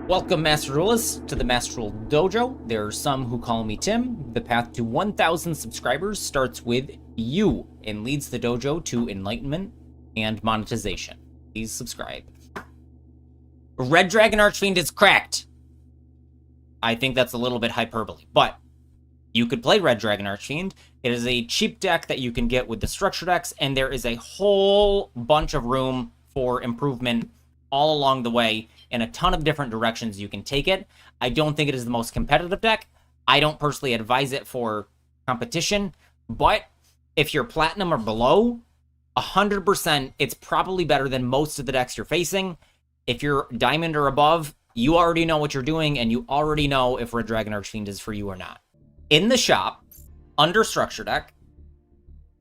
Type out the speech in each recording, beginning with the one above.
Welcome, Master Duelists, to the Master Duel Dojo. There are some who call me Tim. The path to 1,000 subscribers starts with you and leads the dojo to enlightenment and monetization. Please subscribe. Red Dragon Archfiend is cracked. I think that's a little bit hyperbole, but you could play Red Dragon Archfiend. It is a cheap deck that you can get with the structure decks, and there is a whole bunch of room for improvement all along the way in a ton of different directions you can take it. I don't think it is the most competitive deck. I don't personally advise it for competition, but if you're platinum or below, 100% it's probably better than most of the decks you're facing. If you're diamond or above, you already know what you're doing, and you already know if Red Dragon Archfiend is for you or not. In the shop, under structure deck,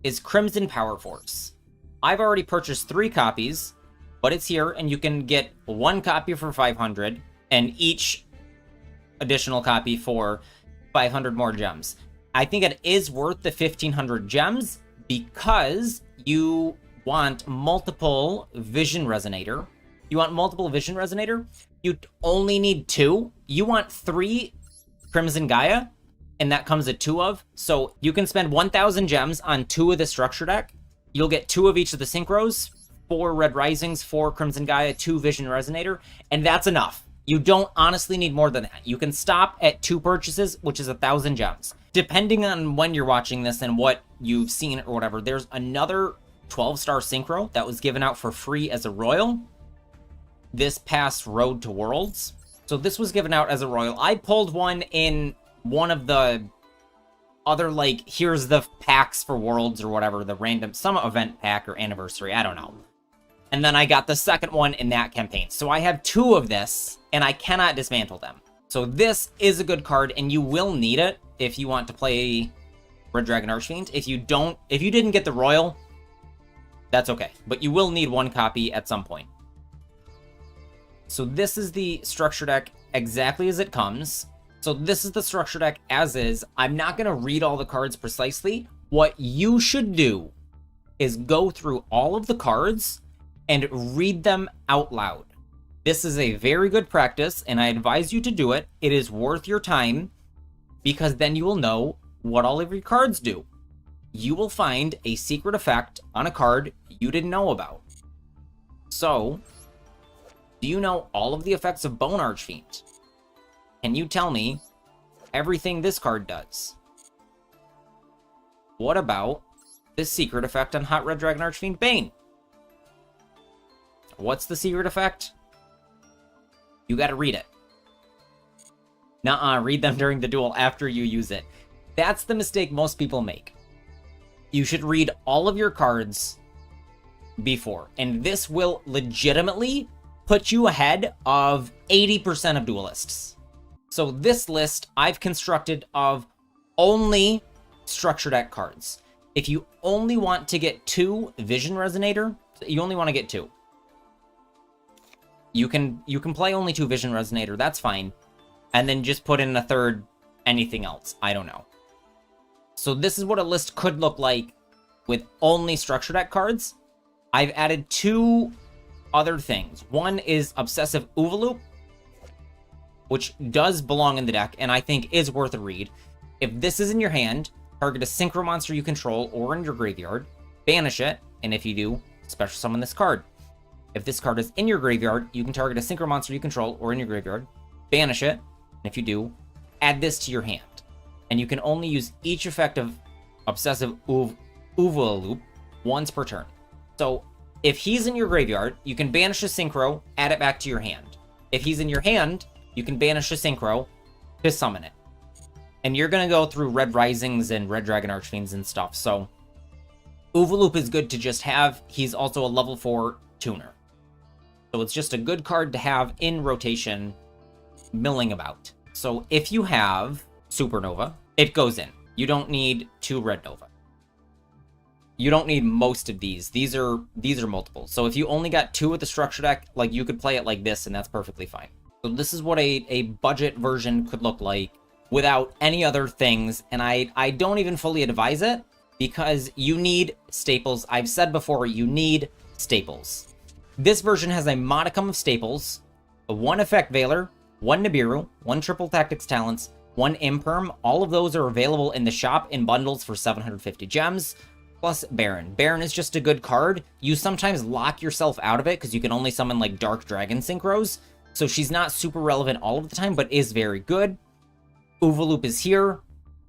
is Crimson Power Force. I've already purchased 3 copies, but it's here, and you can get 1 copy for 500, and each additional copy for 500 more gems. I think it is worth the 1,500 gems because you want multiple Vision Resonator. You only need 2. You want 3 Crimson Gaia, and that comes at 2 of. So you can spend 1,000 gems on 2 of the structure deck. You'll get 2 of each of the synchros, 4 Red Risings, 4 Crimson Gaia, 2 Vision Resonator, and that's enough. You don't honestly need more than that. You can stop at 2 purchases, which is 1,000 gems. Depending on when you're watching this and what you've seen or whatever, there's another 12-star synchro that was given out for free as a royal this past Road to Worlds. So this was given out as a royal. I pulled one in one of the other, like, here's the packs for Worlds or whatever, the random, some event pack or anniversary, I don't know. And then I got the second one in that campaign. So I have 2 of this, and I cannot dismantle them. So this is a good card, and you will need it if you want to play Red Dragon Archfiend. If you didn't get the royal, that's okay. But you will need 1 copy at some point. So this is the structure deck exactly as it comes. So this is the structure deck as is. I'm not going to read all the cards precisely. What you should do is go through all of the cards and read them out loud. This is a very good practice, and I advise you to do it. It is worth your time, because then you will know what all of your cards do. You will find a secret effect on a card you didn't know about. So, do you know all of the effects of Bone Archfiend? Can you tell me everything this card does? What about this secret effect on Hot Red Dragon Archfiend Bane? What's the secret effect? You gotta read it. Nuh-uh, read them during the duel after you use it. That's the mistake most people make. You should read all of your cards before, and this will legitimately put you ahead of 80% of duelists. So this list I've constructed of only structure deck cards. If you only want to get 2 Vision Resonator, you only want to get 2. You can play only 2 Vision Resonator, that's fine. And then just put in a third anything else, I don't know. So this is what a list could look like with only structure deck cards. I've added 2 other things. One is Obsessive Oovaloop, which does belong in the deck, and I think is worth a read. If this is in your hand, target a synchro monster you control or in your graveyard, banish it, and if you do, special summon this card. If this card is in your graveyard, you can target a synchro monster you control or in your graveyard, banish it, and if you do, add this to your hand. And you can only use each effect of Obsessive Oovaloop once per turn. So if he's in your graveyard, you can banish a synchro, add it back to your hand. If he's in your hand, you can banish a synchro to summon it. And you're going to go through Red Risings and Red Dragon Archfiends and stuff. So Oovaloop is good to just have. He's also a level 4 tuner. So it's just a good card to have in rotation, milling about. So if you have Supernova, it goes in. You don't need 2 Red Nova. You don't need most of these. These are multiple. So if you only got 2 with the structure deck, like, you could play it like this, and that's perfectly fine. So this is what a budget version could look like without any other things. And I don't even fully advise it because you need staples. I've said before, you need staples. This version has a modicum of staples, a 1 effect Veiler, 1 Nibiru, 1 Triple Tactics Talents, 1 Imperm. All of those are available in the shop in bundles for 750 gems, plus Baron. Baron is just a good card. You sometimes lock yourself out of it because you can only summon like Dark Dragon Synchros, so she's not super relevant all of the time, but is very good. Uvaloop is here.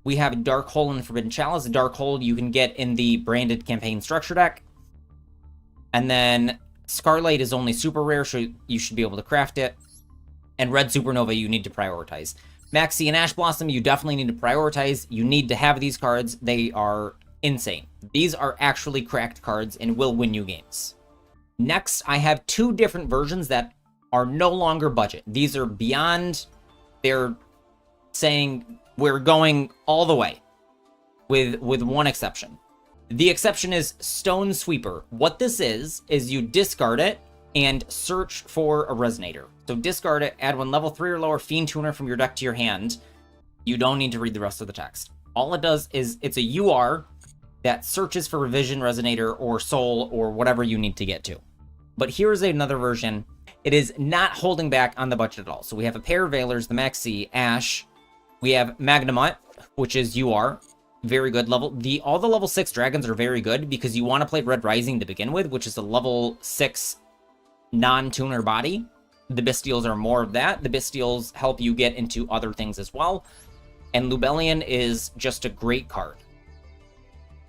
We have Dark Hole and Forbidden Chalice. Dark Hole you can get in the branded campaign structure deck. And then Scarlight is only super rare, so you should be able to craft it. And Red Supernova you need to prioritize. Maxi and Ash Blossom you definitely need to prioritize. You need to have these cards. They are insane. These are actually cracked cards and will win you games. Next, I have 2 different versions that are no longer budget. These are beyond. They're saying we're going all the way with one exception. The exception is Stone Sweeper. What this is you discard it and search for a Resonator. So discard it, add 1 level 3 or lower Fiend Tuner from your deck to your hand. You don't need to read the rest of the text. All it does is it's a UR that searches for Vision, Resonator, or Soul, or whatever you need to get to. But here's another version. It is not holding back on the budget at all. So we have a pair of Veilers, the Maxi, Ash. We have Magnamut, which is UR. Very good level. All the level 6 dragons are very good because you want to play Red Rising to begin with, which is a level 6 non-tuner body. The Bystials are more of that. The Bystials help you get into other things as well. And Lubellion is just a great card.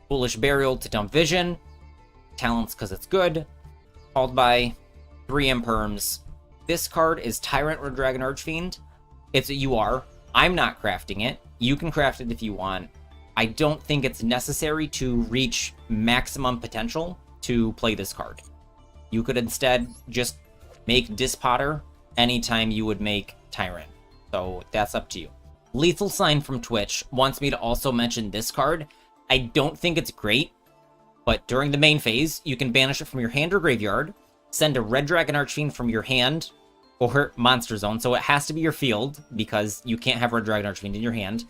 Foolish Burial to dump Vision. Talents because it's good. Called by 3 Imperms. This card is Tyrant Red Dragon Archfiend. It's a UR. I'm not crafting it. You can craft it if you want. I don't think it's necessary to reach maximum potential to play this card. You could instead just make Dispotter anytime you would make Tyrant. So that's up to you. Lethal Sign from Twitch wants me to also mention this card. I don't think it's great, but during the main phase, you can banish it from your hand or graveyard, send a Red Dragon Archfiend from your hand or Monster Zone, so it has to be your field because you can't have Red Dragon Archfiend in your hand.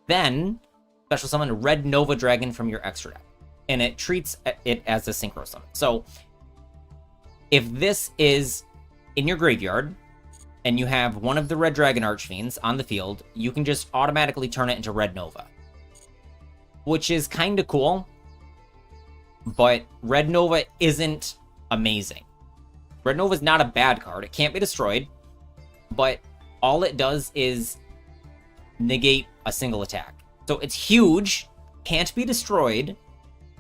Then special summon a Red Nova Dragon from your extra deck, and it treats it as a synchro summon. So if this is in your graveyard and you have one of the Red Dragon Archfiends on the field, you can just automatically turn it into Red Nova, which is kind of cool, but Red Nova isn't amazing. Red Nova is not a bad card. It can't be destroyed, but all it does is negate a single attack. So it's huge, can't be destroyed,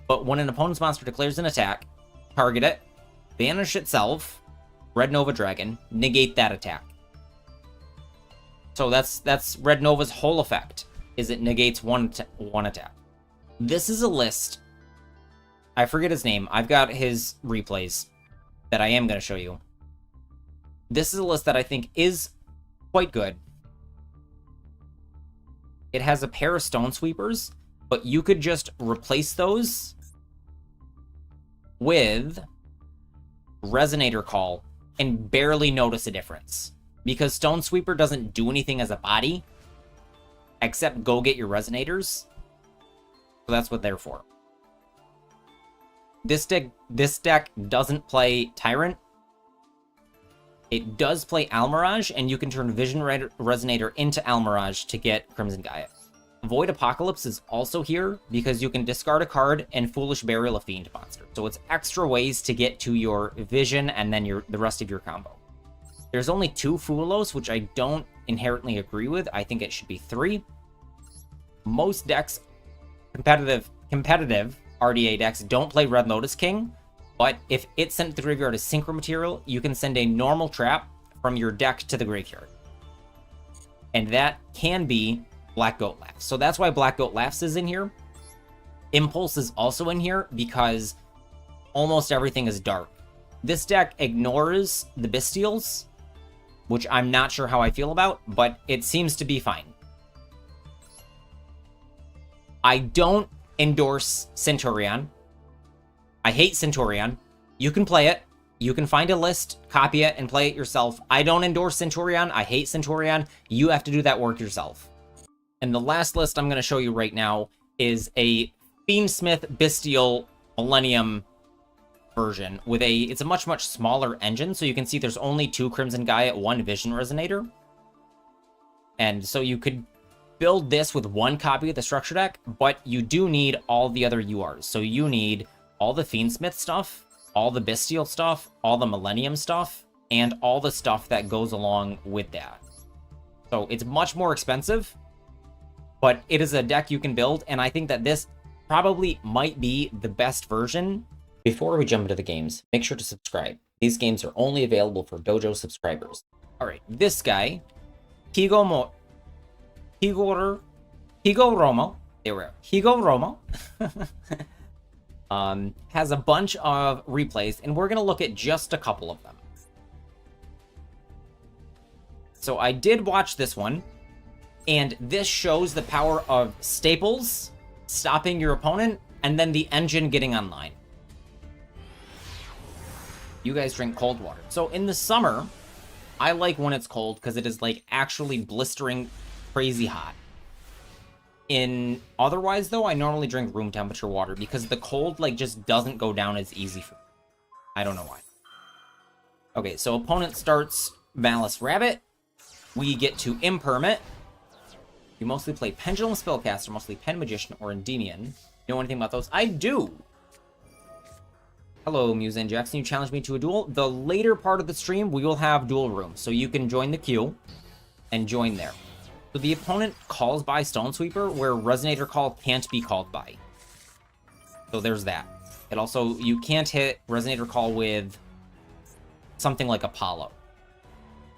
but when an opponent's monster declares an attack, target it, banish itself, Red Nova Dragon, negate that attack. So that's Red Nova's whole effect, is it negates one attack. This is a list. I forget his name. I've got his replays that I am going to show you. This is a list that I think is quite good. It has a pair of Stone Sweepers, but you could just replace those with Resonator Call and barely notice a difference. Because Stone Sweeper doesn't do anything as a body, except go get your Resonators. So that's what they're for. This deck doesn't play Tyrant. It does play Almirage, and you can turn Vision Resonator into Almirage to get Crimson Gaia. Void Apocalypse is also here because you can discard a card and Foolish Burial a Fiend monster. So it's extra ways to get to your Vision and then the rest of your combo. There's only 2 Fulos, which I don't inherently agree with. I think it should be 3. Most decks, competitive RDA decks, don't play Red Lotus King, but if it's sent to the graveyard as synchro material, you can send a normal trap from your deck to the graveyard. And that can be Black Goat Laughs. So that's why Black Goat Laughs is in here. Impulse is also in here because almost everything is dark. This deck ignores the Bystials, which I'm not sure how I feel about, but it seems to be fine. I don't endorse Centurion. I hate Centurion. You can play it. You can find a list, copy it, and play it yourself. I don't endorse Centurion. I hate Centurion. You have to do that work yourself. And the last list I'm going to show you right now is a Fiendsmith Bystial Millennium version with it's a much smaller engine. So you can see there's only 2 Crimson Gaia, 1 Vision Resonator. And so you could build this with one copy of the structure deck, but you do need all the other URs. So you need all the Fiendsmith stuff, all the Bystial stuff, all the Millennium stuff, and all the stuff that goes along with that. So it's much more expensive, but it is a deck you can build, and I think that this probably might be the best version. Before we jump into the games, make sure to subscribe. These games are only available for Dojo subscribers. All right, this guy, Higoromo, has a bunch of replays, and we're gonna look at just a couple of them. So I did watch this one, and this shows the power of staples stopping your opponent, and then the engine getting online. You guys drink cold water. So in the summer, I like when it's cold because it is like actually blistering crazy hot. In otherwise though, I normally drink room temperature water because the cold like just doesn't go down as easy for me. I don't know why. Okay, so opponent starts Malice Rabbit. We get to Impermit. You mostly play Pendulum Spellcaster, mostly Pen Magician, or Endymion. You know anything about those? I do! Hello, Muzan Jackson. You challenged me to a duel. The later part of the stream, we will have duel room, so you can join the queue and join there. So the opponent calls by Stone Sweeper, where Resonator Call can't be called by. So there's that. It also, you can't hit Resonator Call with something like Apollo.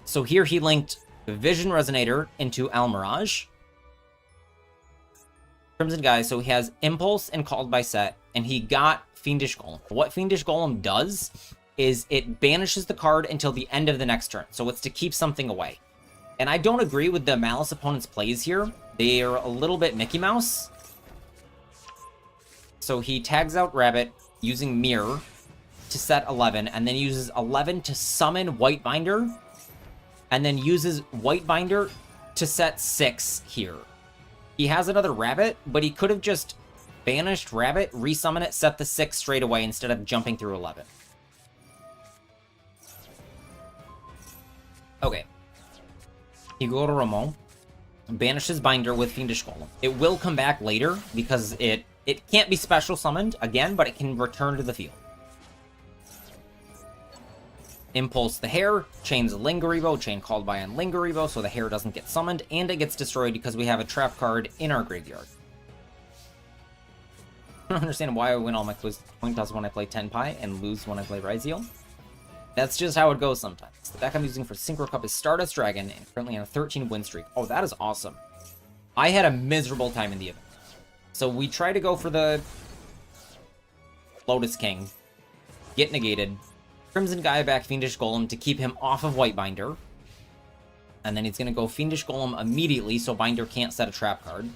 So here he linked Vision Resonator into Almirage. Crimson Guy, so he has Impulse and Called by Set, and he got Fiendish Golem. What Fiendish Golem does is it banishes the card until the end of the next turn, so it's to keep something away. And I don't agree with the Malice opponent's plays here. They are a little bit Mickey Mouse. So he tags out Rabbit using Mirror to set 11, and then uses 11 to summon White Binder, and then uses White Binder to set 6 here. He has another Rabbit, but he could have just banished Rabbit, resummon it, set the 6 straight away instead of jumping through 11. Okay. Higoromo banishes Binder with Fiendish Golem. It will come back later because it can't be special summoned again, but it can return to the field. Impulse the Hare, chains Lingeribo, chain Called by on Lingeribo, so the Hare doesn't get summoned, and it gets destroyed because we have a trap card in our graveyard. I don't understand why I win all my quiz point toss when I play Tenpai and lose when I play Ryzeal. That's just how it goes sometimes. The deck I'm using for Synchro Cup is Stardust Dragon, and currently on a 13 win streak. Oh, that is awesome. I had a miserable time in the event. So we try to go for the Lotus King, get negated, Crimson Gaia back Fiendish Golem to keep him off of White Binder. And then he's going to go Fiendish Golem immediately so Binder can't set a trap card.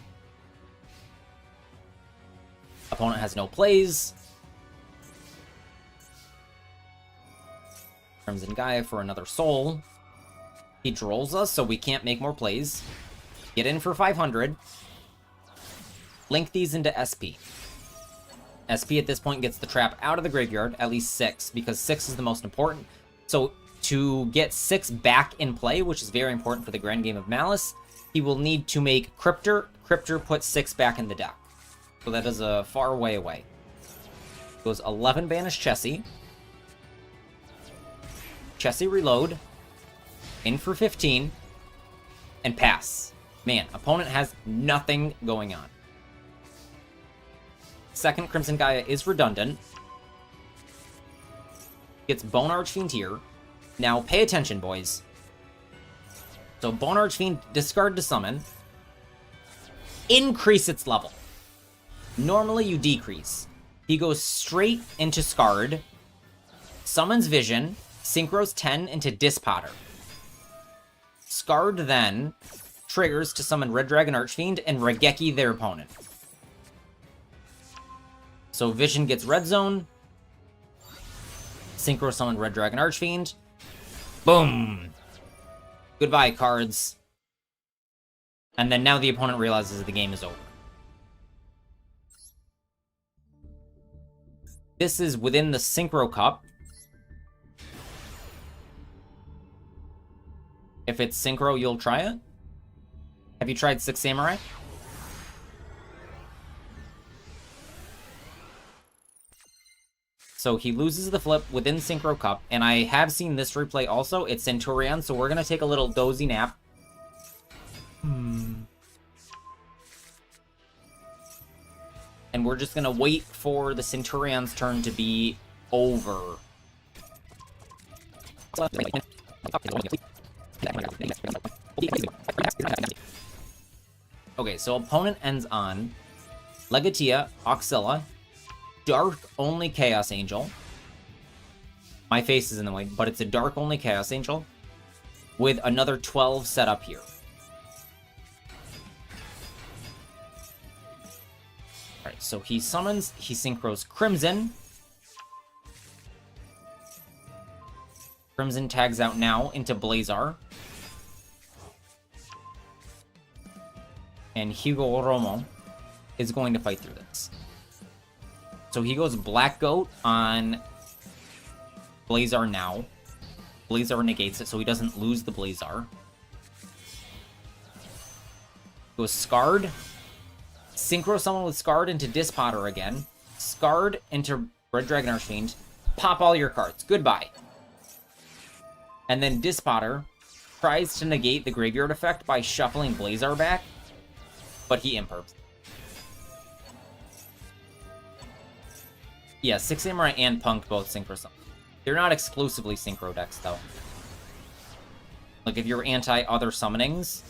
Opponent has no plays. Crimson Gaia for another soul. He trolls us so we can't make more plays. Get in for 500. Link these into SP. SP at this point gets the trap out of the graveyard, at least 6, because 6 is the most important. So to get 6 back in play, which is very important for the grand game of Malice, he will need to make Cryptor. Cryptor puts 6 back in the deck. So that is a far way away. Goes 11 banish Chessie. Chessie reload. In for 15. And pass. Man, opponent has nothing going on. Second Crimson Gaia is redundant. Gets Bone Archfiend here. Now pay attention, boys. So Bone Archfiend, discard to summon. Increase its level. Normally you decrease. He goes straight into Scarred. Summons Vision. Synchros 10 into Dispotter. Scarred then triggers to summon Red Dragon Archfiend and Regeki their opponent. So Vision gets Red Zone. Synchro summon Red Dragon Archfiend. Boom! Goodbye, cards. And then now the opponent realizes the game is over. This is within the Synchro Cup. If it's Synchro, you'll try it. Have you tried Six Samurai? So he loses the flip within Synchro Cup, and I have seen this replay also. It's Centurion, so we're going to take a little dozy nap. And we're just going to wait for the Centurion's turn to be over. Okay, so opponent ends on Legatia, Oxilla, Dark only Chaos Angel. My face is in the way, but it's a Dark only Chaos Angel with another 12 set up here. Alright, so he summons, he synchros Crimson. Crimson tags out now into Blazar. And Higoromo is going to fight through this. So he goes Black Goat on Blazar now. Blazar negates it, so he doesn't lose the Blazar. Goes Scarred. Synchro summon with Scarred into Dispotter again. Scarred into Red Dragon Archfiend. Pop all your cards. Goodbye. And then Dispotter tries to negate the graveyard effect by shuffling Blazar back, but he imperps. Yeah, Six Samurai and Punk both synchro summon. They're not exclusively synchro decks, though. Like, if you're anti-other summonings,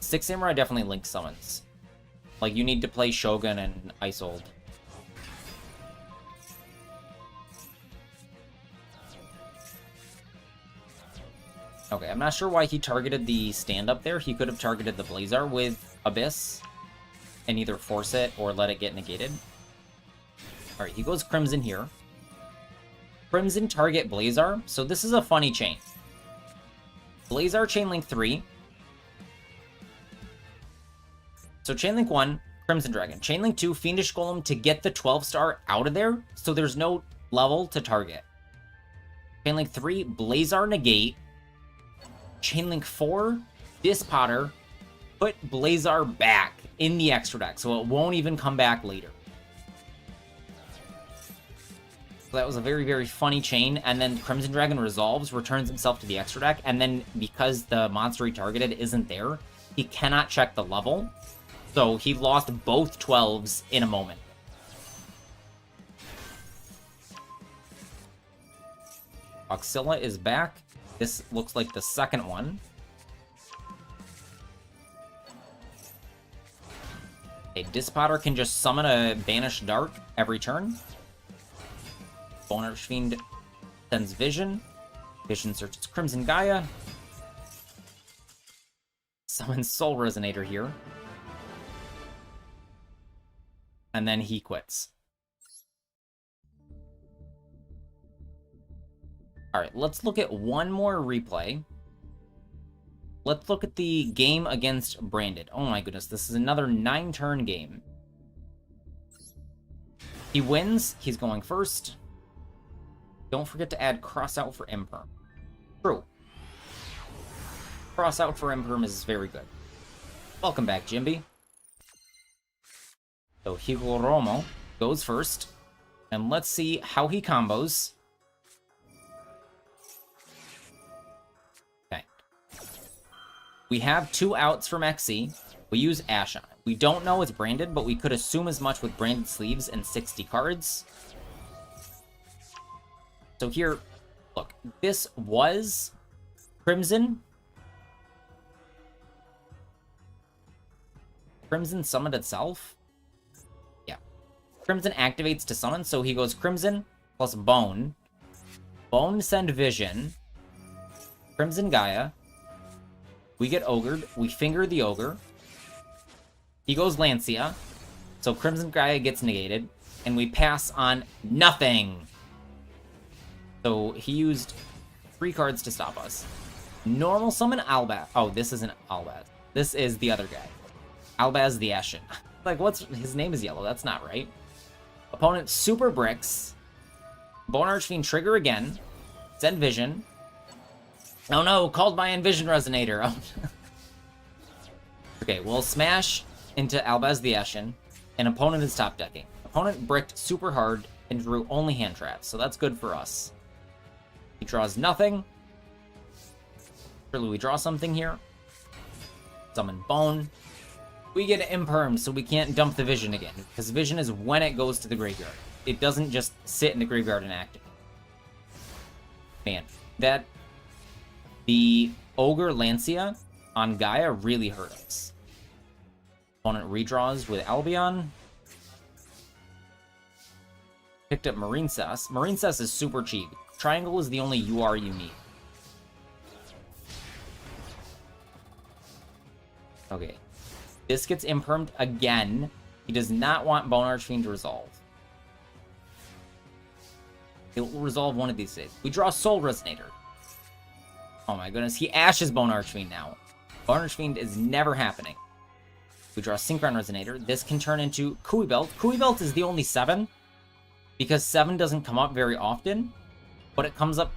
Six Samurai definitely link summons. Like, you need to play Shogun and Isold. Okay, I'm not sure why he targeted the stand-up there. He could have targeted the Blazar with Abyss and either force it or let it get negated. Alright, he goes Crimson here. Crimson target Blazar. So this is a funny chain. Blazar Chainlink 3. So Chainlink 1, Crimson Dragon. Chainlink 2, Fiendish Golem to get the 12-star out of there, so there's no level to target. Chainlink 3, Blazar negate. Chainlink 4, Dispotter, put Blazar back in the extra deck, so it won't even come back later. So that was a very, very funny chain, and then Crimson Dragon resolves, returns himself to the extra deck, and then because the monster he targeted isn't there, he cannot check the level, so he lost both 12s in a moment. Oxilla is back. This looks like the second one. A Dispotter can just summon a Banished Dark every turn. Bone Archfiend sends Vision. Vision searches Crimson Gaia. Summons Soul Resonator here. And then he quits. Alright, let's look at one more replay. Let's look at the game against Branded. Oh my goodness, this is another 9-turn game. He wins. He's going first. Don't forget to add cross out for Imperm. True. Cross out for Imperm is very good. Welcome back, Jimby. So Higoromo goes first. And let's see how he combos. Okay. We have 2 outs from XC. We use Ash on it. We don't know it's Branded, but we could assume as much with Branded sleeves and 60 cards. So here, look, this was Crimson. Crimson summoned itself. Yeah. Crimson activates to summon, so he goes Crimson plus Bone. Bone send Vision. Crimson Gaia. We get Ogred. We finger the Ogre. He goes Lancia. So Crimson Gaia gets negated. And we pass on nothing. So he used 3 cards to stop us. Normal summon Albaz. Oh, this isn't Albaz. This is the other guy. Albaz the Ashen. Like, what's his name is yellow. That's not right. Opponent Super Bricks. Bone Archfiend trigger again. Send Vision. Oh no, called by Envision Resonator. Oh. Okay, we'll smash into Albaz the Ashen. An opponent is top decking. Opponent bricked super hard and drew only hand traps, so that's good for us. He draws nothing. Surely we draw something here. Summon Bone. We get Imperm, so we can't dump the Vision again, because Vision is when it goes to the graveyard. It doesn't just sit in the graveyard and activate. Man, the Ogre Lancia on Gaia really hurt us. Opponent redraws with Albion. Picked up Marine Cess. Marine Cess is super cheap. Triangle is the only UR you need. Okay. This gets impermed again. He does not want Bone Archfiend to resolve. It will resolve one of these days. We draw Soul Resonator. Oh my goodness. He ashes Bone Archfiend now. Bone Archfiend is never happening. We draw Synchron Resonator. This can turn into Kui Belt. Kui Belt is the only 7. Because 7 doesn't come up very often. But it comes up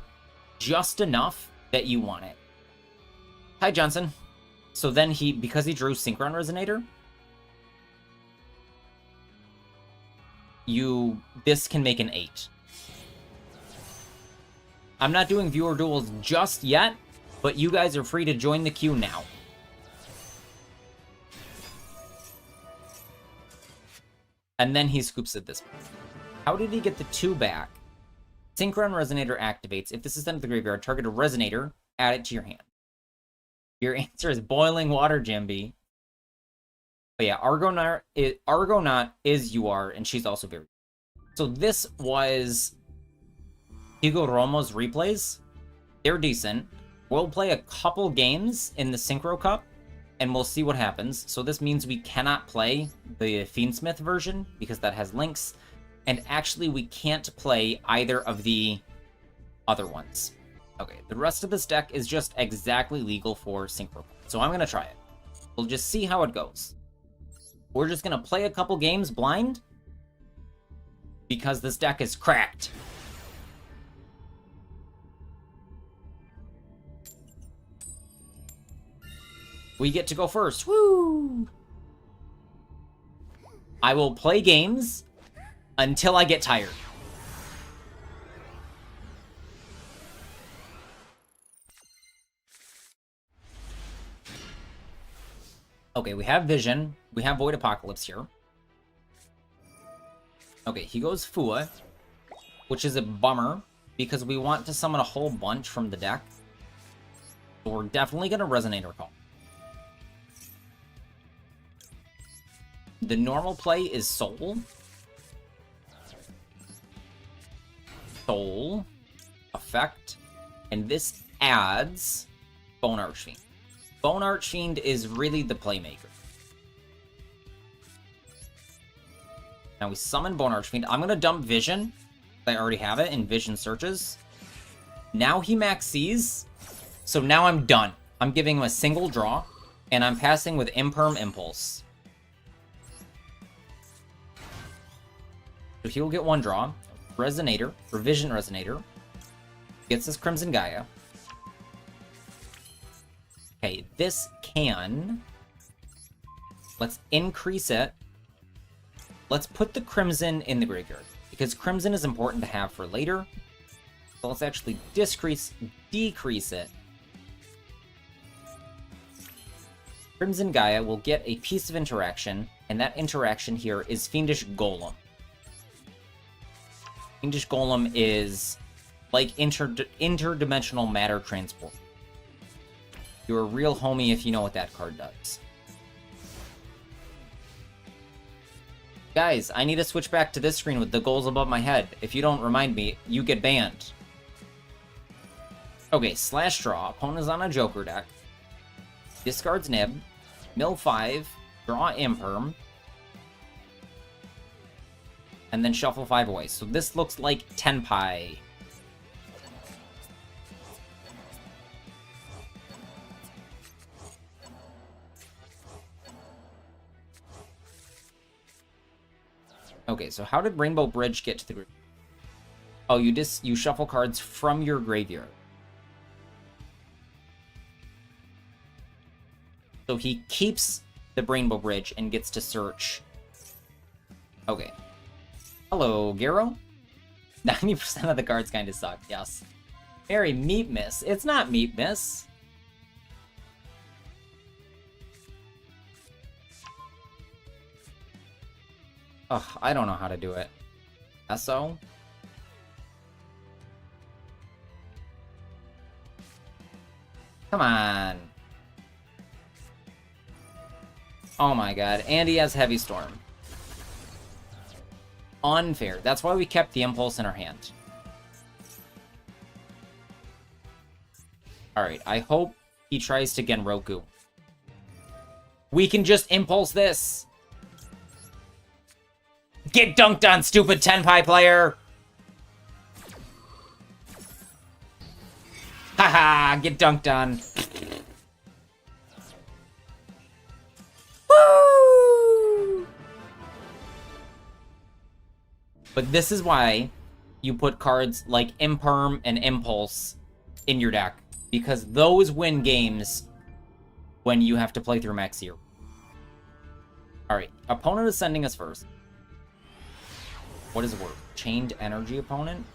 just enough that you want it. Hi, Johnson. So then because he drew Synchron Resonator, this can make an 8. I'm not doing viewer duels just yet, but you guys are free to join the queue now. And then he scoops at this point. How did he get the 2 back? Synchron Resonator activates. If this is sent to the graveyard, target a Resonator, add it to your hand. Your answer is Boiling Water, Jimby. But yeah, Argonaut is UR, and she's also very... So this was Higoromo's replays. They're decent. We'll play a couple games in the Synchro Cup, and we'll see what happens. So this means we cannot play the Fiendsmith version, because that has links. And actually, we can't play either of the other ones. Okay, the rest of this deck is just exactly legal for Synchro. So I'm going to try it. We'll just see how it goes. We're just going to play a couple games blind. Because this deck is cracked. We get to go first. Woo! I will play games until I get tired. Okay, we have Vision. We have Void Apocalypse here. Okay, he goes Fua, which is a bummer, because we want to summon a whole bunch from the deck. So we're definitely going to Resonator Call. The normal play is Soul. Soul. Effect. And this adds Bone Archfiend. Bone Archfiend is really the playmaker. Now we summon Bone Archfiend. I'm going to dump Vision. I already have it in Vision Searches. Now he maxes. So now I'm done. I'm giving him a single draw. And I'm passing with Imperm Impulse. So he will get 1 draw. Resonator. Revision Resonator. Gets his Crimson Gaia. Okay, this can... Let's increase it. Let's put the Crimson in the graveyard, because Crimson is important to have for later. So let's actually decrease it. Crimson Gaia will get a piece of interaction, and that interaction here is Fiendish Golem. Fiendish Golem is like interdimensional matter transport. You're a real homie if you know what that card does. Guys, I need to switch back to this screen with the goals above my head. If you don't remind me, you get banned. Okay, Slash Draw. Opponent is on a Joker deck. Discards Nib. Mill 5. Draw Imperm. And then shuffle 5 away. So this looks like Tenpai. Okay, so how did Rainbow Bridge get to the group? Oh, you shuffle cards from your graveyard. So he keeps the Rainbow Bridge and gets to search. Okay. Hello, Gero. 90% of the cards kind of suck, yes. Very Meat Miss. It's not Meat Miss. Ugh, I don't know how to do it. SO? Come on. Oh my god. And he has Heavy Storm. Unfair. That's why we kept the Impulse in our hand. Alright, I hope he tries to Genroku. We can just Impulse this! Get dunked on, stupid Tenpai player! Haha, get dunked on. Woo! But this is why you put cards like Imperm and Impulse in your deck. Because those win games when you have to play through Max Zero. Alright, opponent is sending us first. What is it worth? Chained Energy opponent?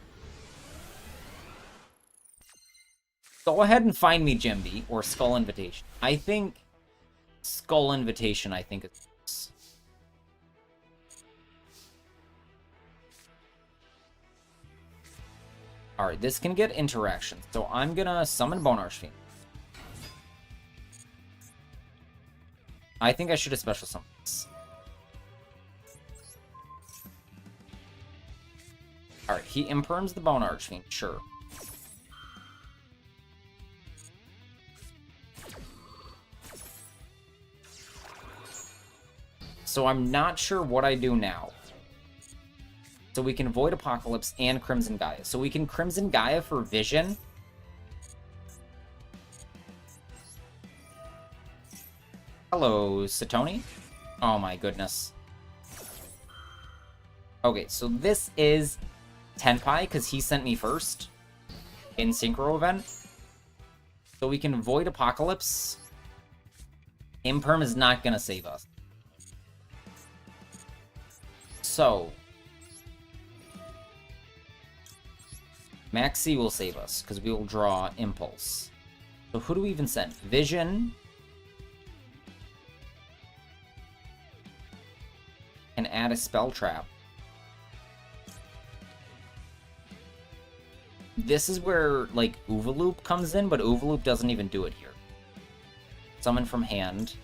Go ahead and find me Jimby or Skull Invitation. I think Skull Invitation, I think it's... Alright, this can get interaction. So I'm gonna summon Bone Archfiend. I think I should have special summoned this. Alright, he imperms the Bone Archfiend, sure. So I'm not sure what I do now. So we can Void Apocalypse and Crimson Gaia. So we can Crimson Gaia for Vision. Hello, Satoni. Oh my goodness. Okay, so this is Tenpai, because he sent me first in Synchro event. So we can Void Apocalypse. Imperm is not going to save us. So Maxi will save us, because we will draw Impulse. So who do we even send? Vision. And add a Spell Trap. This is where, like, Oovaloop comes in, but Oovaloop doesn't even do it here. Summon from hand.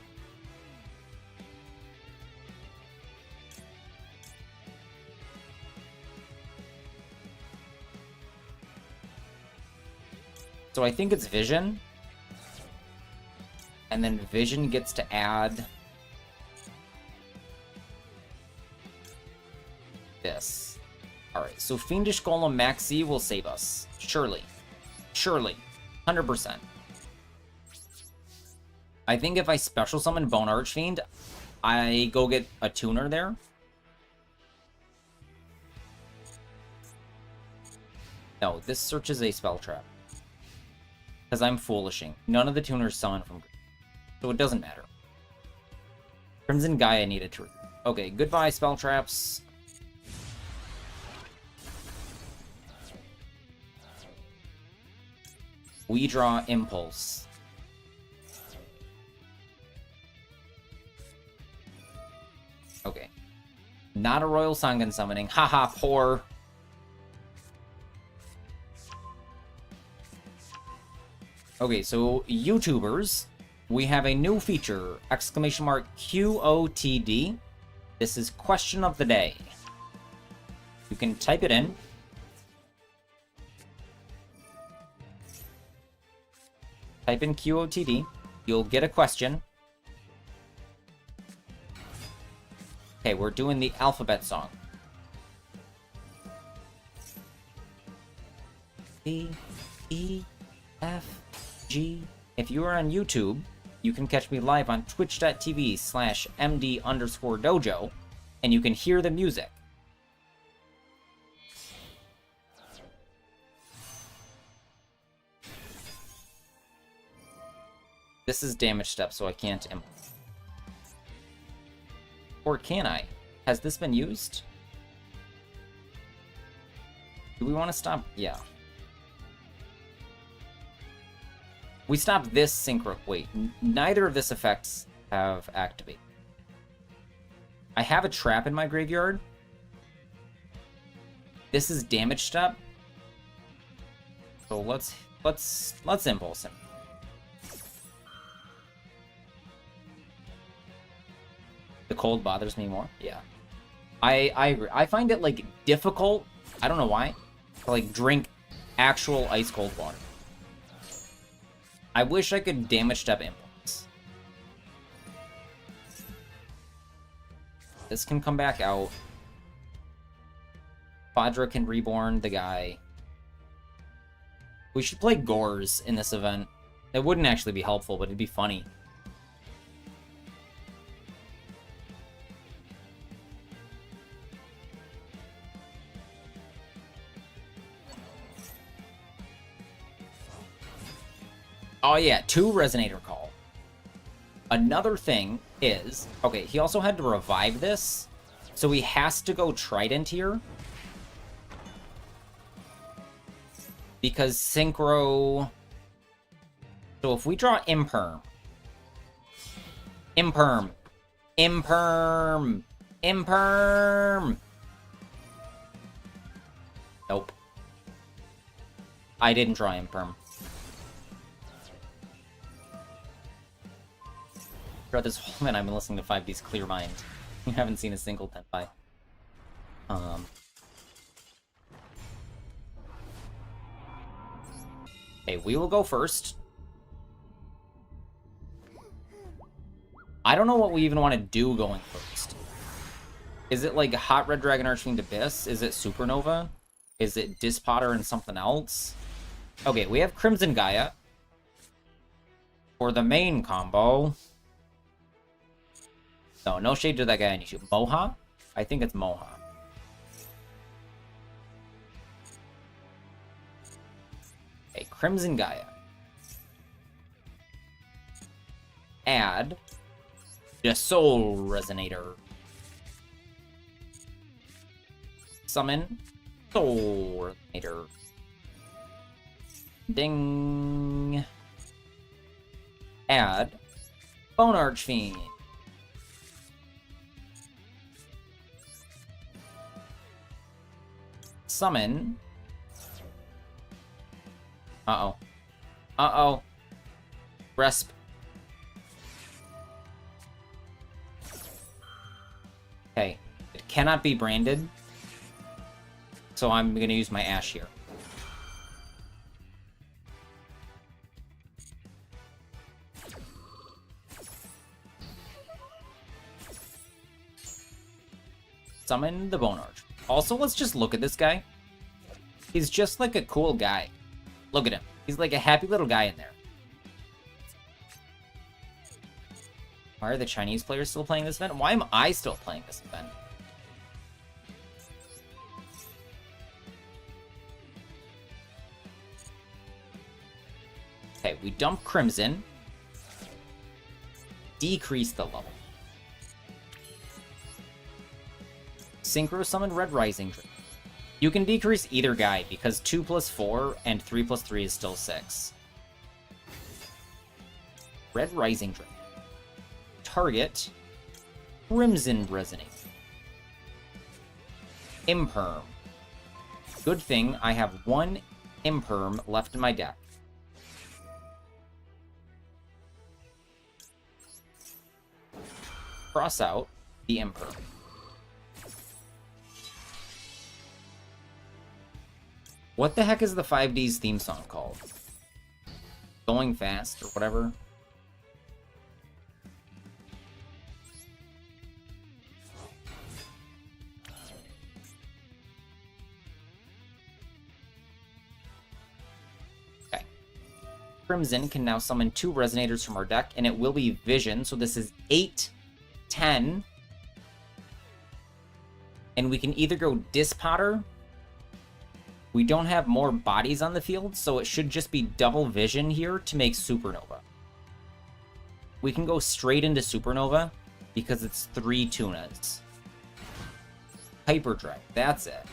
So I think it's Vision. And then Vision gets to add this. Alright, so Fiendish Golem Maxi will save us. Surely. Surely. 100%. I think if I special summon Bone Archfiend, I go get a tuner there. No, this searches a spell trap. Because I'm foolishing. None of the tuners summon from green. So it doesn't matter. Crimson Gaia needed to... Okay, goodbye spell traps. We draw Impulse. Okay. Not a Royal Sangan summoning. Haha, poor. Okay, so YouTubers, we have a new feature, exclamation mark QOTD. This is question of the day. You can type it in. Type in QOTD. You'll get a question. Okay, we're doing the alphabet song. D, E, F, G. If you are on YouTube, you can catch me live on twitch.tv/MD_dojo, and you can hear the music. This is damage step, so I can't implement. Or can I? Has this been used? Do we want to stop? Yeah. We stop this synchro. Wait, neither of this effects have activated. I have a trap in my graveyard. This is damage step. So let's impulse him. The cold bothers me more. Yeah. I agree. I find it like difficult. I don't know why. To like drink actual ice cold water. I wish I could damage step impulse. This can come back out. Quadra can reborn the guy. We should play Gores in this event. It wouldn't actually be helpful, but it'd be funny. Oh yeah, 2 Resonator Call. Another thing is... Okay, he also had to revive this, so he has to go Trident here. Because Synchro... So if we draw Imperm... Imperm! Imperm! Imperm! Nope. I didn't draw Imperm. Throughout this whole minute, I've been listening to 5D's Clear Mind. You haven't seen a single Tenpai. Okay, we will go first. I don't know what we even want to do going first. Is it like Hot Red Dragon Archfiend Abyss? Is it Supernova? Is it Dispotter and something else? Okay, we have Crimson Gaia. For the main combo... No, no shade to that guy I need to. Moha? I think it's Moha. Okay, Crimson Gaia. Add the Soul Resonator. Summon Soul Resonator. Ding. Add Bone Archfiend. Summon. Uh-oh. Uh-oh. Resp. Okay. It cannot be branded. So I'm going to use my Ash here. Summon the Bone Arch. Also, let's just look at this guy. He's just like a cool guy. Look at him. He's like a happy little guy in there. Why are the Chinese players still playing this event? Why am I still playing this event? Okay, we dump Crimson. Decrease the level. Synchro Summon Red Rising Dragon. You can decrease either guy because 2 + 4 and 3 + 3 is still 6. Red Rising Dragon. Target. Crimson Resonate. Imperm. Good thing I have 1 Imperm left in my deck. Cross out the Imperm. What the heck is the 5D's theme song called? Going Fast or whatever? Okay. Crimson can now summon 2 Resonators from our deck, and it will be Vision, so this is 8, 10. And we can either go Dispotter. We don't have more bodies on the field, so it should just be double Vision here to make Supernova. We can go straight into Supernova because it's 3 tunas. Hyperdrive, that's it.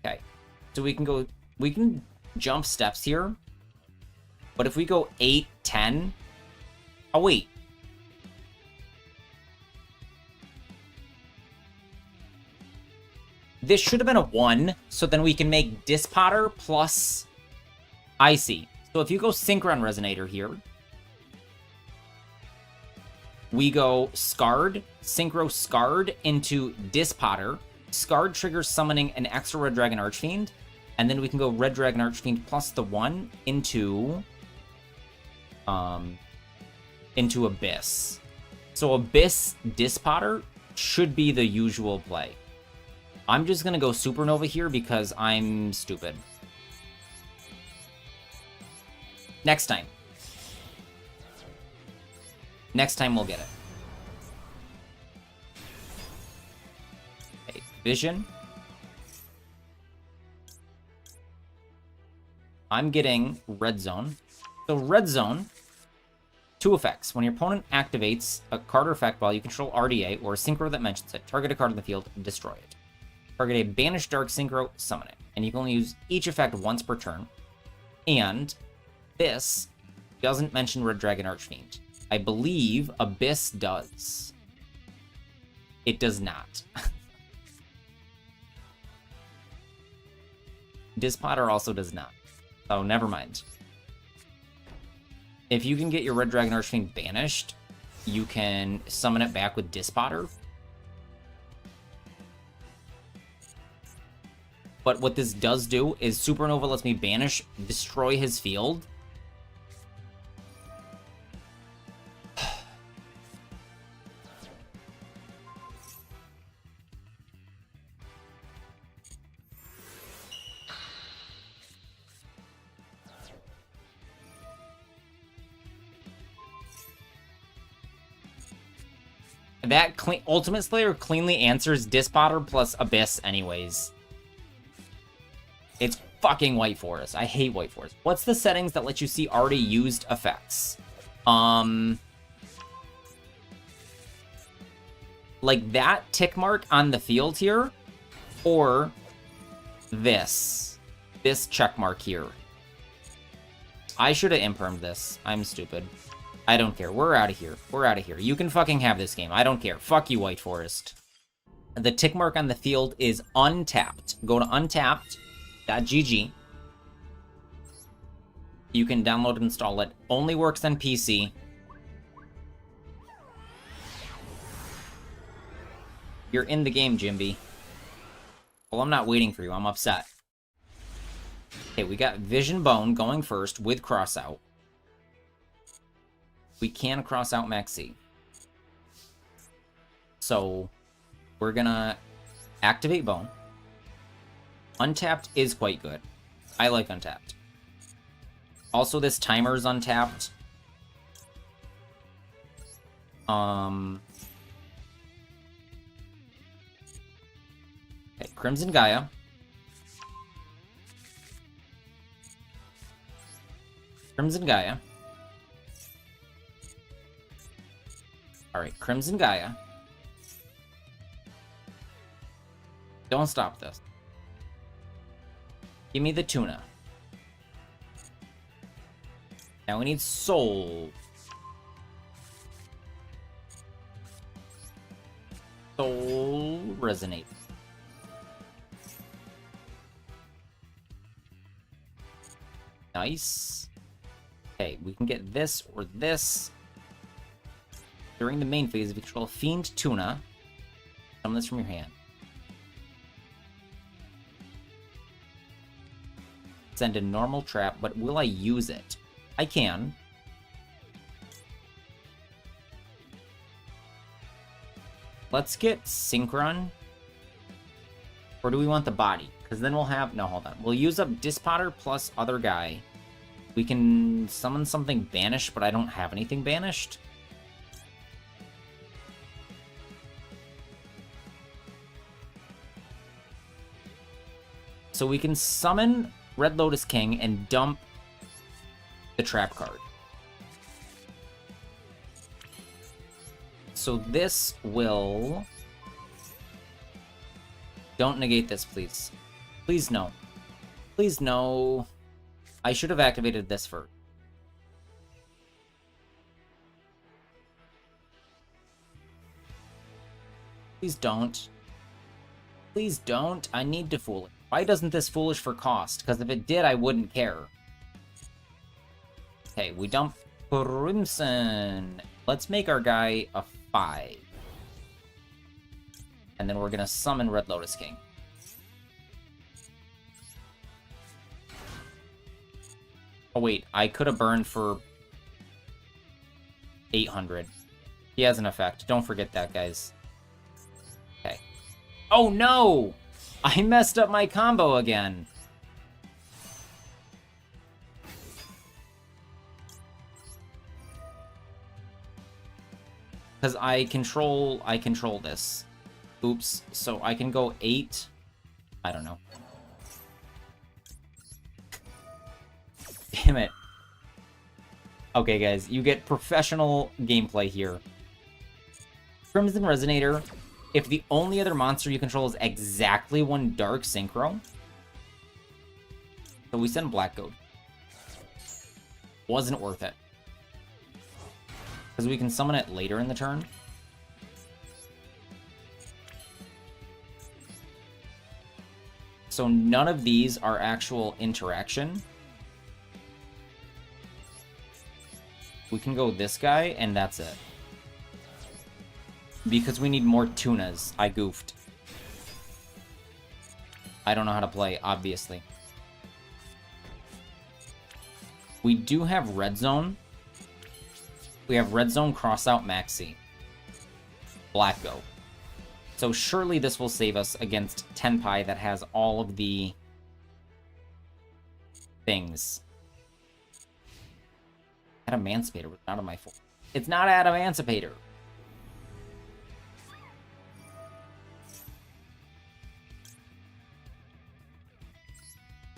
Okay, so we can jump steps here, but if we go 8, 10, oh wait. This should have been a 1, so then we can make Dispotter plus Icy. So if you go Synchron Resonator here, we go Scarred, Synchro Scarred into Dispotter. Scarred triggers summoning an extra Red Dragon Archfiend, and then we can go Red Dragon Archfiend plus the 1 into Abyss. So Abyss Dispotter should be the usual play. I'm just gonna go Supernova here because I'm stupid. Next time. Next time we'll get it. Okay, Vision. I'm getting Red Zone. So Red Zone, 2 effects. When your opponent activates a card or effect while you control RDA or a synchro that mentions it, target a card in the field, destroy it. Target a banished dark synchro, summon it. And you can only use each effect once per turn. And this doesn't mention Red Dragon Archfiend. I believe Abyss does. It does not. Dispotter also does not. Oh, never mind. If you can get your Red Dragon Archfiend banished, you can summon it back with Dispotter. But what this does do is Supernova lets me banish, destroy his field. That Ultimate Slayer cleanly answers Dispotter plus Abyss anyways. It's fucking White Forest. I hate White Forest. What's the settings that let you see already used effects? Like that tick mark on the field here, or this check mark here. I should have impermed this. I'm stupid. I don't care. We're out of here. We're out of here. You can fucking have this game. I don't care. Fuck you, White Forest. The tick mark on the field is untapped. Go to untapped.gg. You can download and install it. Only works on PC. You're in the game, Jimby. Well, I'm not waiting for you. I'm upset. Okay, we got Vision Bone going first with Crossout. We can cross out Maxi. So we're gonna activate Bone. Untapped is quite good. I like Untapped. Also, this timer is untapped. Okay, Crimson Gaia. Crimson Gaia. Alright, Crimson Gaia. Don't stop this. Give me the tuna. Now we need Soul. Soul Resonate. Nice. Okay, we can get this or this. During the main phase, if you control Fiend Tuna, summon this from your hand. Send a normal trap, but will I use it? I can. Let's get Synchron. Or do we want the body? Because then we'll have... No, hold on. We'll use up Dispotter plus other guy. We can summon something banished, but I don't have anything banished. So we can summon Red Lotus King and dump the trap card. so this will... Don't negate this, please. Please, no. Please, no. I should have activated this first. Please don't. Please don't. I need to fool it. Why doesn't this foolish for cost? Because if it did, I wouldn't care. Okay, we dump Crimson. Let's make our guy a 5. And then we're going to summon Red Lotus King. Oh, wait. I could have burned for 800. He has an effect. Don't forget that, guys. Okay. Oh, no! I messed up my combo again. Because I control this. Oops. So I can go 8. I don't know. Damn it. Okay, guys. You get professional gameplay here. Crimson Resonator. If the only other monster you control is exactly one Dark Synchro. So we send Black Goat. Wasn't worth it. Because we can summon it later in the turn. So none of these are actual interaction. We can go this guy, and that's it. Because we need more tunas. I goofed. I don't know how to play, obviously. We do have Red Zone. We have Red Zone, cross out Maxi. Black Go. So surely this will save us against Tenpai that has all of the things. Adamancipator was not on my phone. It's not Adamancipator.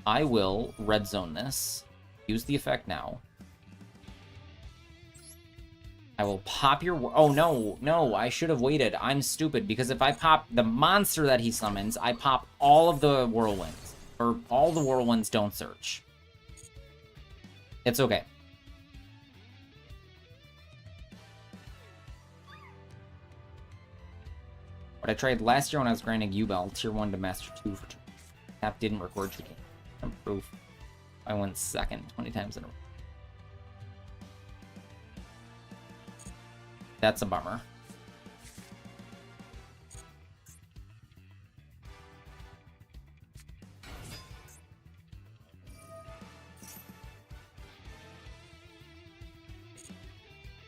I will Red Zone this. Use the effect now. I will pop your... Oh, no. No, I should have waited. I'm stupid, because if I pop the monster that he summons, I pop all of the whirlwinds. Or all the whirlwinds don't search. It's okay. What I tried last year when I was grinding U-Bell, Tier 1 to Master 2 for 2. That didn't record your game. I'm proof. I went second 20 times in a row. That's a bummer.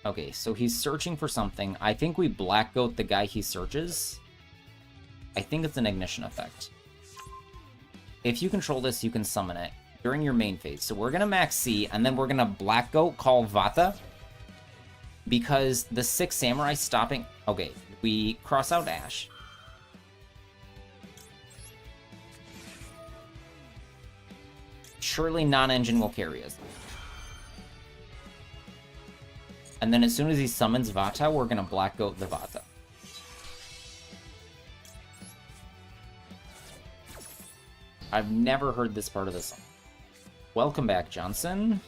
Okay, so he's searching for something. I think we Black Goat the guy he searches. I think it's an ignition effect. If you control this, you can summon it during your main phase. So we're going to max C, and then we're going to Black Goat call Vata. Because the 6 Samurai stopping... Okay, we cross out Ash. Surely non-engine will carry us. And then as soon as he summons Vata, we're going to Black Goat the Vata. I've never heard this part of the song. Welcome back, Johnson.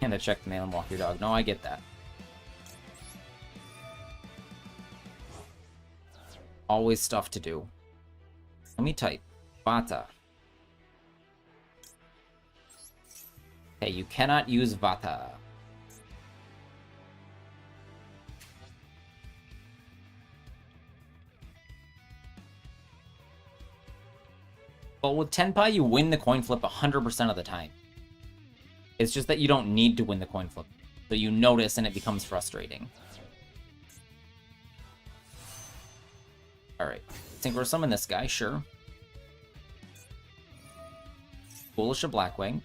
And to check the mail and walk your dog. No, I get that. Always stuff to do. Let me type. Vata. Okay, you cannot use Vata. Well, with Tenpai, you win the coin flip 100% of the time. It's just that you don't need to win the coin flip. So you notice and it becomes frustrating. Alright. Synchro summon this guy, sure. Foolish a Blackwing.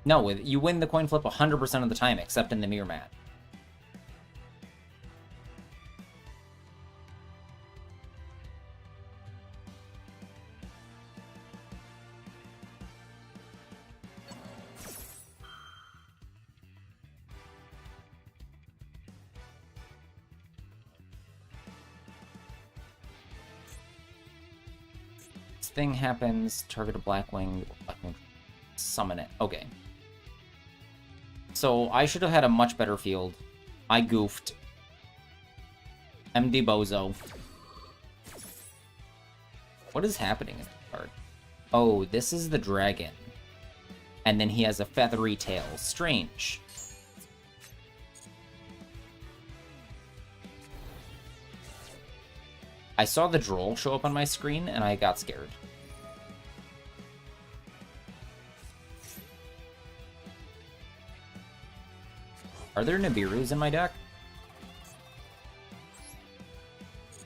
No, you win the coin flip 100% of the time, except in the mirror mat. thing happens, target a Blackwing, summon it. Okay. So I should have had a much better field. I goofed. MD Bozo. What is happening in this card? Oh, this is the dragon. And then he has a feathery tail. Strange. I saw the droll show up on my screen, and I got scared. Are there Nibirus in my deck?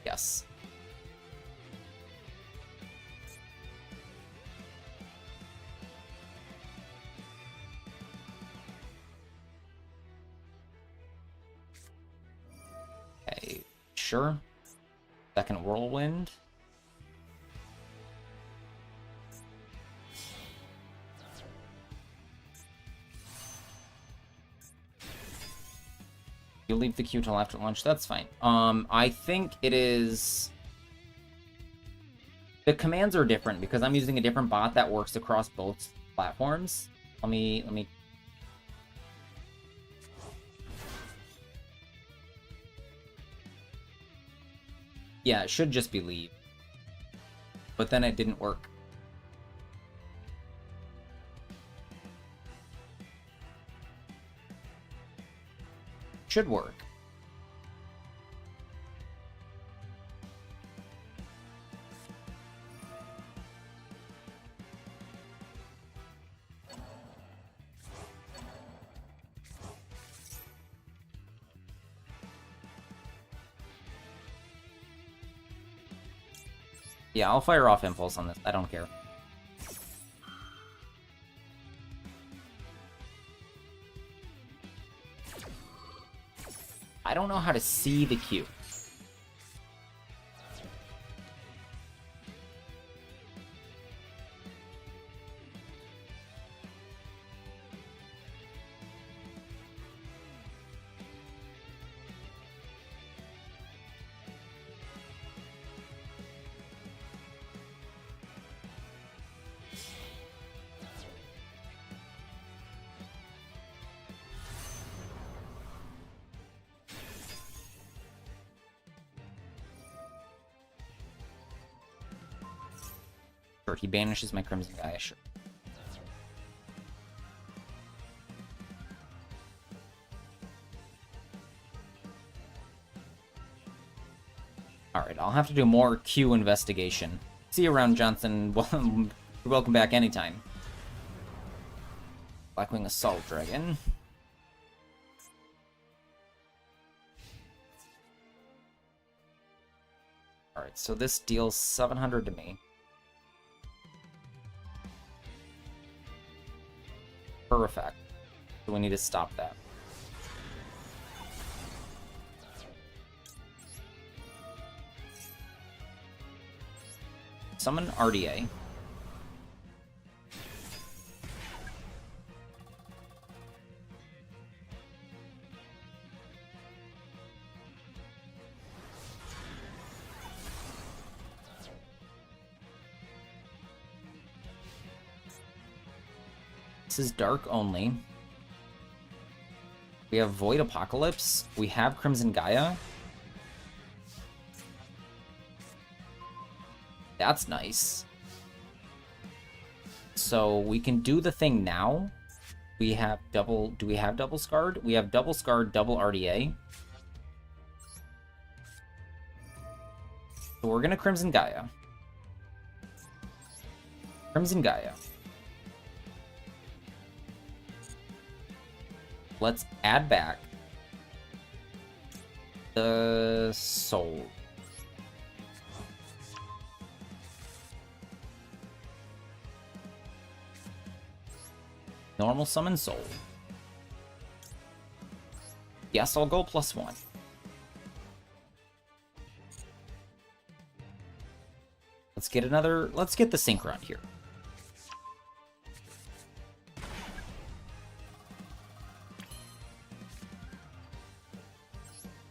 Yes. Okay, sure. Second Whirlwind. You leave the queue till after lunch. That's fine. I think it is... The commands are different because I'm using a different bot that works across both platforms. Let me... Yeah, it should just be leave. But then it didn't work. Should work. Yeah, I'll fire off Impulse on this. I don't care. I don't know how to see the queue. Sure, he banishes my Crimson Gaia, sure. Alright, I'll have to do more queue investigation. See you around, Johnson. Well, welcome back anytime. Blackwing Assault Dragon. Alright, so this deals 700 to me. Per effect. So we need to stop that. Summon RDA. This is dark only. We have Void Apocalypse. We have Crimson Gaia. That's nice. So we can do the thing now. We have double... Do we have double scarred? We have double scarred, double RDA. So we're gonna Crimson Gaia. Crimson Gaia. Let's add back the soul. Normal summon soul. Yes, I'll go +1. Let's get another... Let's get the Synchron here.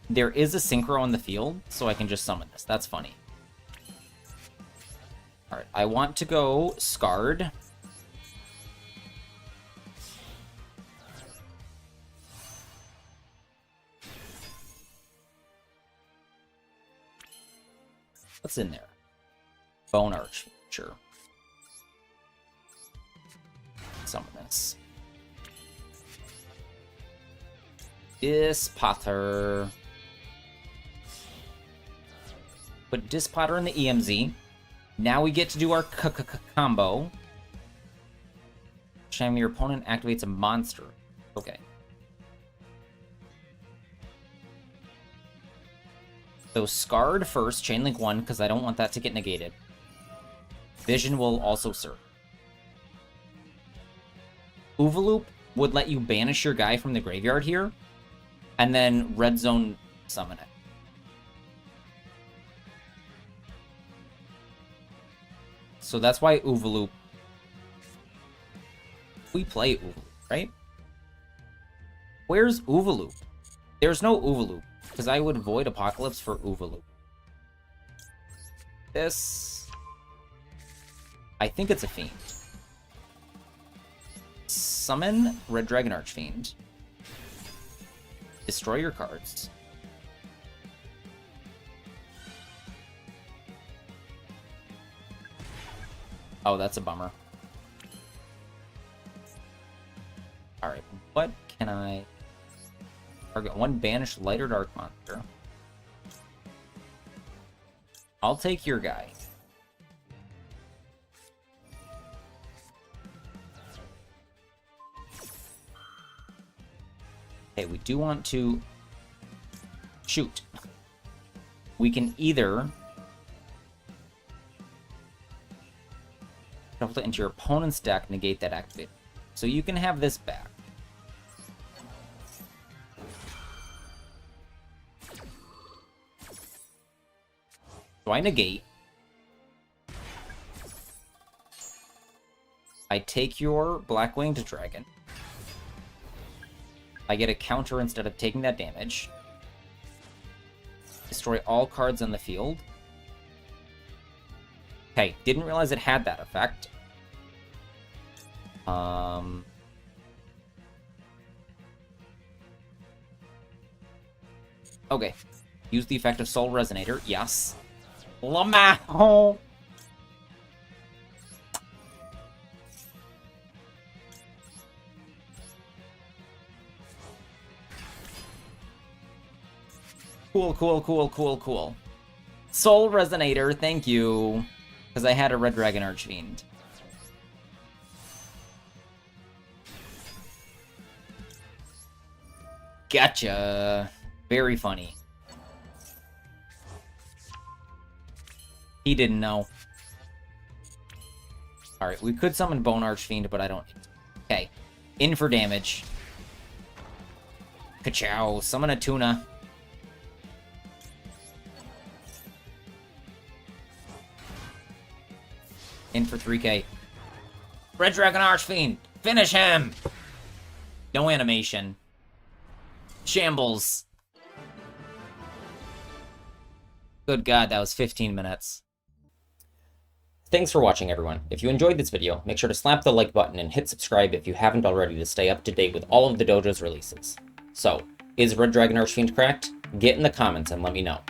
There is a Synchro on the field, so I can just summon this. That's funny. Alright, I want to go Scarred. What's in there? Bone Arch, sure. Some of this. Dispotter. Put Dispotter in the EMZ. Now we get to do our combo. Each time your opponent activates a monster. Okay. So Scarred first, Chainlink 1, because I don't want that to get negated. Vision will also serve. Oovaloop would let you banish your guy from the graveyard here, and then Red Zone summon it. So that's why Oovaloop... We play Oovaloop, right? Where's Oovaloop? There's no Oovaloop. Because I would Void Apocalypse for Oovaloop. This... I think it's a Fiend. Summon Red Dragon Archfiend. Destroy your cards. Oh, that's a bummer. Alright, what can I... Target one banished light or dark monster. I'll take your guy. Okay, we do want to shoot. We can either shuffle it into your opponent's deck, negate that activate. So you can have this back. So I negate. I take your Black-Winged Dragon. I get a counter instead of taking that damage. Destroy all cards on the field. Okay, didn't realize it had that effect. Okay. Use the effect of Soul Resonator. Yes. Lamau! Cool, cool, cool, cool, cool. Soul Resonator, thank you. Because I had a Red Dragon Archfiend. Gotcha. Very funny. He didn't know. Alright, we could summon Bone Archfiend, but I don't... Okay. In for damage. Ka-chow. Summon a tuna. In for 3k. Red Dragon Archfiend! Finish him! No animation. Shambles. Good God, that was 15 minutes. Thanks for watching, everyone. If you enjoyed this video, make sure to slap the like button and hit subscribe if you haven't already to stay up to date with all of the dojo's releases. So, is Red Dragon Archfiend cracked? Get in the comments and let me know.